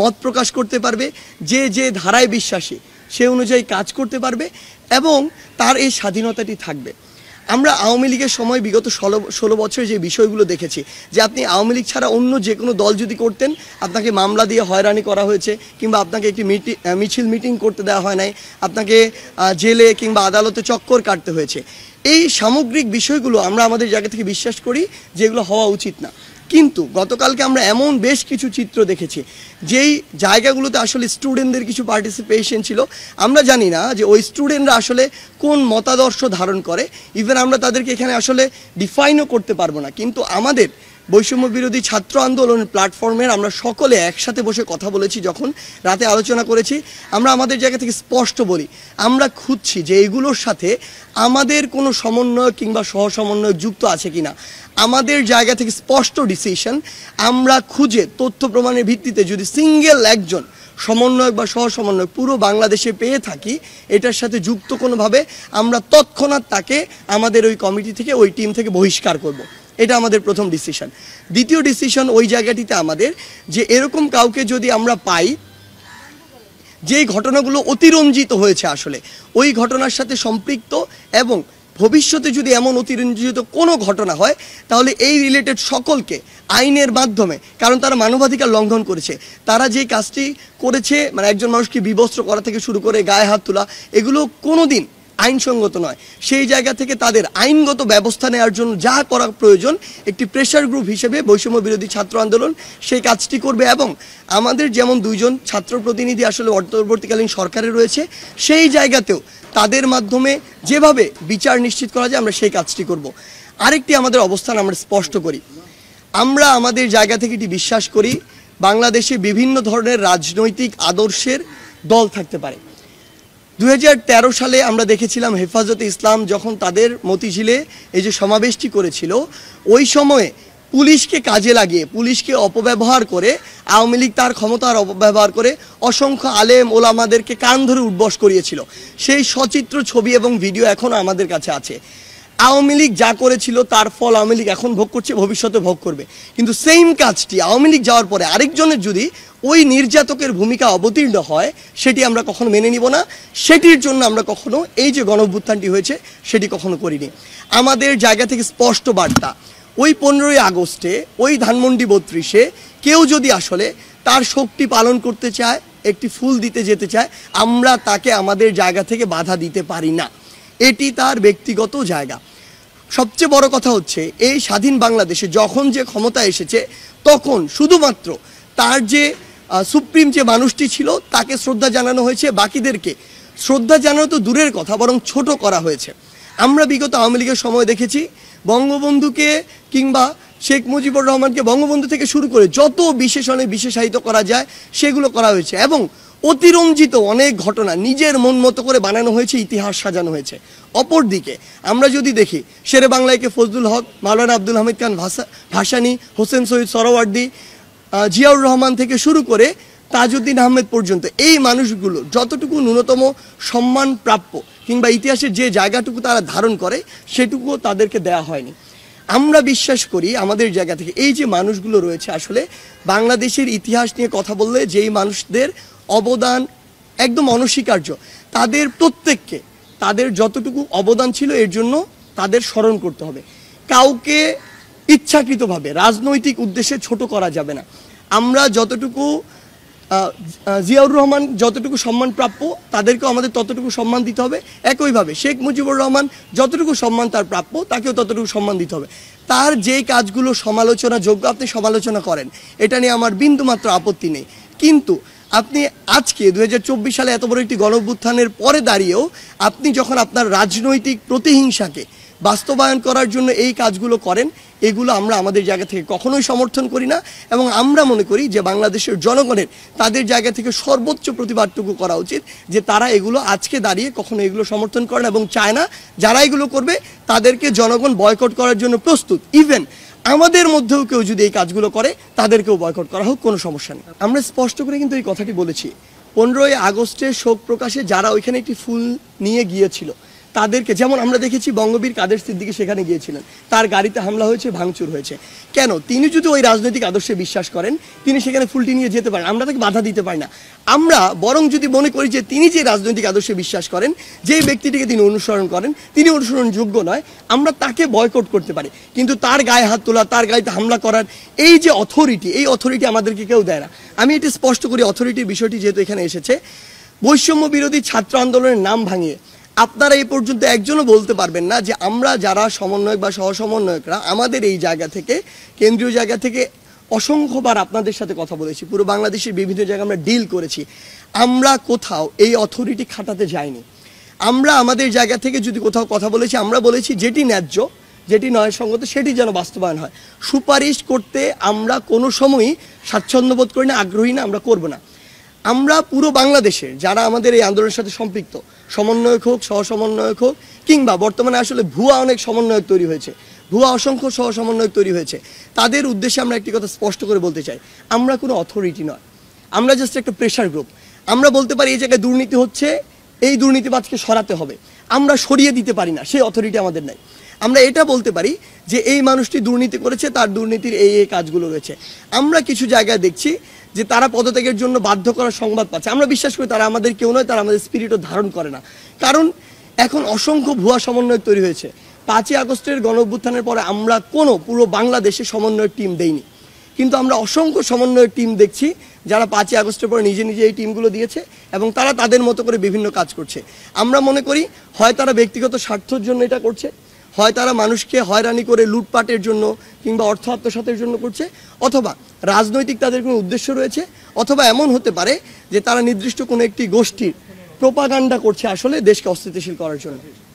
মত প্রকাশ করতে পারবে, যে যে ধারায় বিশ্বাসী সে অনুযায়ী কাজ করতে পারবে এবং তার এই স্বাধীনতাটি থাকবে। আমরা আওয়ামী লীগের সময় বিগত 16 বছরে যে বিষয়গুলো দেখেছি, যে আপনি আওয়ামী লীগ ছাড়া অন্য যে কোনো দল যদি করতেন আপনাকে মামলা দিয়ে হয়রানি করা হয়েছে, কিংবা আপনাকে একটি মিটিং করতে দেওয়া হয় নাই, আপনাকে জেলে কিংবা আদালতে চক্কর কাটতে হয়েছে। এই সামগ্রিক বিষয়গুলো আমরা আমাদের জায়গা থেকে বিশ্বাস করি যে এগুলো হওয়া উচিত না। কিন্তু গতকালকে আমরা এমন বেশ কিছু চিত্র দেখেছি যেই জায়গাগুলোতে আসলে স্টুডেন্টদের কিছু পার্টিসিপেশন ছিল। আমরা জানি না যে ওই স্টুডেন্টরা আসলে কোন মতাদর্শ ধারণ করে, ইভেন আমরা তাদেরকে এখানে আসলে ডিফাইনও করতে পারবো না। কিন্তু আমাদের বৈষম্য বিরোধী ছাত্র আন্দোলন প্ল্যাটফর্মের আমরা সকলে একসাথে বসে কথা বলেছি, যখন রাতে আলোচনা করেছি, আমরা আমাদের জায়গা থেকে স্পষ্ট বলি আমরা খুঁজছি যে এগুলোর সাথে আমাদের কোনো সমন্বয় কিংবা সহসমন্বয় যুক্ত আছে কিনা। আমাদের জায়গা থেকে স্পষ্ট ডিসিশন, আমরা খুঁজে তথ্য প্রমাণের ভিত্তিতে যদি সিঙ্গেল একজন সমন্বয়ক বা সহসমন্বয়ক পুরো বাংলাদেশে পেয়ে থাকি, এটার সাথে যুক্ত কোনোভাবে, আমরা তৎক্ষণাৎ তাকে আমাদের ওই কমিটি থেকে, ওই টিম থেকে বহিষ্কার করব। এটা আমাদের প্রথম ডিসিশন। দ্বিতীয় ডিসিশন ওই জায়গাটিতে আমাদের, যে এরকম কাউকে যদি আমরা পাই যেই ঘটনাগুলো অতিরঞ্জিত হয়েছে আসলে ওই ঘটনার সাথে সম্পৃক্ত, এবং ভবিষ্যতে যদি এমন অতিরঞ্জিত কোনো ঘটনা হয় তাহলে এই রিলেটেড সকলকে আইনের মাধ্যমে, কারণ তারা মানবাধিকার লঙ্ঘন করেছে, তারা যে কাজটি করেছে, মানে একজন মানুষকে বিবস্ত্র করা থেকে শুরু করে গায়ে হাত তোলা, এগুলো কোনোদিন আইনসঙ্গত নয়। সেই জায়গা থেকে তাদের আইনগত ব্যবস্থা নেওয়ার জন্য যা করা প্রয়োজন, একটি প্রেশার গ্রুপ হিসেবে বৈষম্য বিরোধী ছাত্র আন্দোলন সেই কাজটি করবে। এবং আমাদের যেমন 2 জন ছাত্র প্রতিনিধি আসলে অন্তর্বর্তীকালীন সরকারে রয়েছে, সেই জায়গাতেও তাদের মাধ্যমে যেভাবে বিচার নিশ্চিত করা যায় আমরা সেই কাজটি করব। আরেকটি আমাদের অবস্থান আমরা স্পষ্ট করি, আমরা আমাদের জায়গা থেকে এটি বিশ্বাস করি বাংলাদেশে বিভিন্ন ধরনের রাজনৈতিক আদর্শের দল থাকতে পারে। 2013 সালে আমরা দেখেছিলাম হেফাজতে ইসলাম যখন তাদের মতিঝিলে এই যে সমাবেশটি করেছিল, ওই সময়ে পুলিশকে কাজে লাগিয়ে, পুলিশকে অপব্যবহার করে আওয়ামী লীগ তার ক্ষমতার অপব্যবহার করে অসংখ্য আলেম ওলামাদেরকে কান ধরে উঠবস করিয়েছিল। সেই সচিত্র ছবি এবং ভিডিও এখনও আমাদের কাছে আছে। আওয়ামী লীগ যা করেছিল তার ফল আওয়ামী লীগ এখন ভোগ করছে, ভবিষ্যতে ভোগ করবে। কিন্তু সেম কাজটি আওয়ামী লীগ যাওয়ার পরে আরেকজনের যদি ওই নির্যাতকের ভূমিকা অবতীর্ণ হয়, সেটি আমরা কখনো মেনে নিব না। সেটির জন্য আমরা কখনো এই যে গণঅভ্যুত্থানটি হয়েছে সেটি কখনো করিনি। আমাদের জায়গা থেকে স্পষ্ট বার্তা, ওই 15ই আগস্টে ওই ধানমন্ডি 32-এ কেউ যদি আসলে তার শক্তি পালন করতে চায়, একটি ফুল দিতে যেতে চায়, আমরা তাকে আমাদের জায়গা থেকে বাধা দিতে পারি না। এটি তার ব্যক্তিগত জায়গা। সবচেয়ে বড় কথা হচ্ছে, এই স্বাধীন বাংলাদেশে যখন যে ক্ষমতা এসেছে তখন শুধুমাত্র তার যে সুপ্রিম যে মানুষটি ছিল তাকে শ্রদ্ধা জানানো হয়েছে, বাকিদেরকে শ্রদ্ধা জানানো তো দূরের কথা, বরং ছোট করা হয়েছে। আমরা বিগত আওয়ামী লীগের সময় দেখেছি বঙ্গবন্ধুকে কিংবা শেখ মুজিবুর রহমানকে বঙ্গবন্ধু থেকে শুরু করে যত বিশেষণে বিশেষায়িত করা যায় সেগুলো করা হয়েছে, এবং অতিরঞ্জিত অনেক ঘটনা নিজের মন মতো করে বানানো হয়েছে, ইতিহাস সাজানো হয়েছে। অপরদিকে আমরা যদি দেখি শেরে বাংলাকে ফজলুল হক, মাওলানা আব্দুল হামিদ খান ভাসানী, হোসেন শহীদ সরওয়ার্দী, জিয়াউর রহমান থেকে শুরু করে তাজউদ্দিন আহমেদ পর্যন্ত, এই মানুষগুলো যতটুকু ন্যূনতম সম্মান প্রাপ্য কিংবা ইতিহাসের যে জায়গাটুকু তারা ধারণ করে সেটুকুও তাদেরকে দেয়া হয়নি। আমরা বিশ্বাস করি আমাদের জায়গা থেকে এই যে মানুষগুলো রয়েছে, আসলে বাংলাদেশের ইতিহাস নিয়ে কথা বললে যেই মানুষদের অবদান একদম অনস্বীকার্য, তাদের প্রত্যেককে তাদের যতটুকু অবদান ছিল এর জন্য তাদের স্মরণ করতে হবে। কাউকে ইচ্ছাকৃতভাবে রাজনৈতিক উদ্দেশ্যে ছোট করা যাবে না। আমরা যতটুকু জিয়াউর রহমান যতটুকু সম্মান প্রাপ্য তাদেরকেও আমাদের ততটুকু সম্মান দিতে হবে। একইভাবে শেখ মুজিবুর রহমান যতটুকু সম্মান তার প্রাপ্য তাকেও ততটুকু সম্মান দিতে হবে। তার যেই কাজগুলো সমালোচনা যোগ্য আপনি সমালোচনা করেন, এটা নিয়ে আমার বিন্দুমাত্র আপত্তি নেই। কিন্তু আপনি আজকে 2024 সালে এত বড় একটি গণঅভ্যুত্থানের পরে দাঁড়িয়েও আপনি যখন আপনার রাজনৈতিক প্রতিহিংসাকে বাস্তবায়ন করার জন্য এই কাজগুলো করেন, এগুলো আমরা আমাদের জায়গা থেকে কখনোই সমর্থন করি না। এবং আমরা মনে করি যে বাংলাদেশের জনগণের তাদের জায়গা থেকে সর্বোচ্চ প্রতিবাদটুকু করা উচিত, যে তারা এগুলো আজকে দাঁড়িয়ে কখনো এগুলো সমর্থন করে না এবং চায় না যারা এগুলো করবে তাদেরকে জনগণ বয়কট করার জন্য প্রস্তুত। ইভেন আমাদের মধ্যেও কেউ যদি এই কাজগুলো করে তাদেরকেও বয়কট করা হোক, কোনো সমস্যা নেই। আমরা স্পষ্ট করে কিন্তু এই কথাটি বলেছি। 15ই আগস্টে শোক প্রকাশে যারা ওইখানে একটি ফুল নিয়ে গিয়েছিল তাদেরকে, যেমন আমরা দেখেছি বঙ্গবীর কাদের সিদ্দিকী সেখানে গিয়েছিলেন, তার গাড়িতে হামলা হয়েছে, ভাঙচুর হয়েছে। কেন? তিনি যদি ওই রাজনৈতিক আদর্শে বিশ্বাস করেন, তিনি সেখানে ফুলটি নিয়ে যেতে পারেন, আমরা তাকে বাধা দিতে পারি না। আমরা বরং যদি মনে করি যে তিনি যে রাজনৈতিক আদর্শে বিশ্বাস করেন, যে ব্যক্তিটিকে তিনি অনুসরণ করেন, তিনি অনুসরণযোগ্য নয়, আমরা তাকে বয়কট করতে পারি। কিন্তু তার গায়ে হাত তোলা, তার গাড়িতে হামলা করার এই যে অথরিটি, এই অথরিটি আমাদেরকে কেউ দেয় না। আমি এটি স্পষ্ট করি, অথরিটির বিষয়টি যেহেতু এখানে এসেছে, বৈষম্য বিরোধী ছাত্র আন্দোলনের নাম ভাঙিয়ে আপনারা এই পর্যন্ত একজনও বলতে পারবেন না যে আমরা যারা সমন্বয়ক বা সহসমন্বয়করা আমাদের এই জায়গা থেকে, কেন্দ্রীয় জায়গা থেকে অসংখ্যবার আপনাদের সাথে কথা বলেছি, পুরো বাংলাদেশের বিভিন্ন জায়গায় আমরা ডিল করেছি, আমরা কোথাও এই অথরিটি খাটাতে যাইনি। আমরা আমাদের জায়গা থেকে যদি কোথাও কথা বলেছি, আমরা বলেছি যেটি ন্যায্য, যেটি ন্যায়সঙ্গত, সেটি যেন বাস্তবায়ন হয়। সুপারিশ করতে আমরা কোনো সময়ই স্বাচ্ছন্দ্য বোধ করি না, আগ্রহী না, আমরা করব না। আমরা পুরো বাংলাদেশের যারা আমাদের এই আন্দোলনের সাথে সম্পৃক্ত, সমন্বয়ক হোক, সহসমন্বয়ক হোক, কিংবা বর্তমানে আসলে ভুয়া অনেক সমন্বয়ক তৈরি হয়েছে, ভুয়া অসংখ্য সহ সমন্বয়ক তৈরি হয়েছে, তাদের উদ্দেশ্যে আমরা একটি কথা স্পষ্ট করে বলতে চাই, আমরা কোনো অথরিটি নয়, আমরা জাস্ট একটা প্রেশার গ্রুপ। আমরা বলতে পারি এই জায়গায় দুর্নীতি হচ্ছে, এই দুর্নীতিবাজকে সরাতে হবে, আমরা সরিয়ে দিতে পারি না, সেই অথরিটি আমাদের নাই। আমরা এটা বলতে পারি যে এই মানুষটি দুর্নীতি করেছে, তার দুর্নীতির এই এই কাজগুলো রয়েছে। আমরা কিছু জায়গায় দেখছি যে তারা পদত্যাগের জন্য বাধ্য করার সংবাদ পাচ্ছে, আমরা বিশ্বাস করি তারা আমাদের কেউ নয়, তারা আমাদের স্পিরিটও ধারণ করে না। কারণ এখন অসংখ্য ভুয়া সমন্বয়ক তৈরি হয়েছে। 5ই আগস্টের গণঅভ্যুত্থানের পরে আমরা কোনো পুরো বাংলাদেশে সমন্বয়ের টিম দেইনি, কিন্তু আমরা অসংখ্য সমন্বয়ের টিম দেখছি যারা 5ই আগস্টের পরে নিজে নিজে এই টিমগুলো দিয়েছে এবং তারা তাদের মতো করে বিভিন্ন কাজ করছে। আমরা মনে করি হয় তারা ব্যক্তিগত স্বার্থের জন্য এটা করছে, হয় তারা মানুষকে হয়রানি করে লুটপাটের জন্য কিংবা অর্থ আত্মসাতের জন্য করছে, অথবা রাজনৈতিক তাদের কোনো উদ্দেশ্য রয়েছে, অথবা এমন হতে পারে যে তারা নির্দিষ্ট কোনো একটি গোষ্ঠীর প্রোপাগান্ডা করছে আসলে দেশকে অস্থিতিশীল করার জন্য।